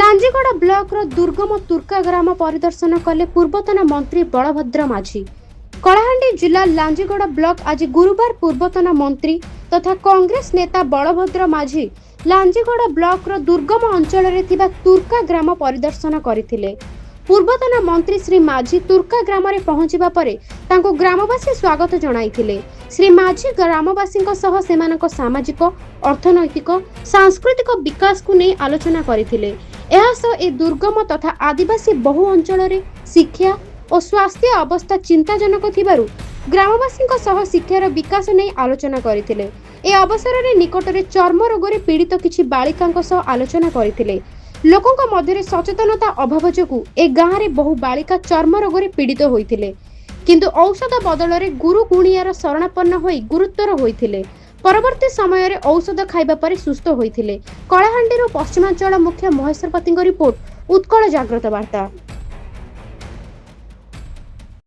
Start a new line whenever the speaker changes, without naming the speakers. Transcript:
लांजीगड़ block रो दुर्गम तुर्का ग्राम परिदर्शन कले पूर्वतन मंत्री बलभद्र माझी। कलाहांडी जिला लांजीगड़ ब्लॉक आज गुरुवार पूर्वतन मंत्री तथा कांग्रेस नेता बलभद्र माझी लांजीगड़ ब्लॉक रो दुर्गम अंचल रे थिबा तुर्का ग्राम परिदर्शन करथिले। पूर्वतन मंत्री श्री माझी तुर्का ग्राम रे पहुंचिबा परे तांको ग्रामवासी स्वागत जणाइथिले। श्री माझी ग्रामवासी सेमानक सामाजिक अर्थनैतिक सांस्कृतिक विकास को नहीं आलोचना करथिले। ए दुर्गम तथा आदिवासी बहु अंचल रे शिक्षा और स्वास्थ्य अवस्था चिंताजनक थिबारु ग्रामवासी शिक्षार विकास नहीं आलोचना करथिले। ए अवसर रे निकट रे चर्म रोग रे पीड़ित किछि बालिकांक सह आलोचना करथिले। लोकंक मध्य सचेतनता अभाव जोगु ए गाँव रे बहु बालिका चर्म रोग रे पीड़ित होइथिले, किंतु औषध बदल रे गुरु गुणियार शरणापन्न होई गुरुतर होइथिले। परवर्ती समय रे औषध खाइबा परे सुस्थ होइथिले। कलाहांडी पश्चिमांचल मुख्य महेश्वर पतिंग रिपोर्ट, उत्कल जागृत वार्ता।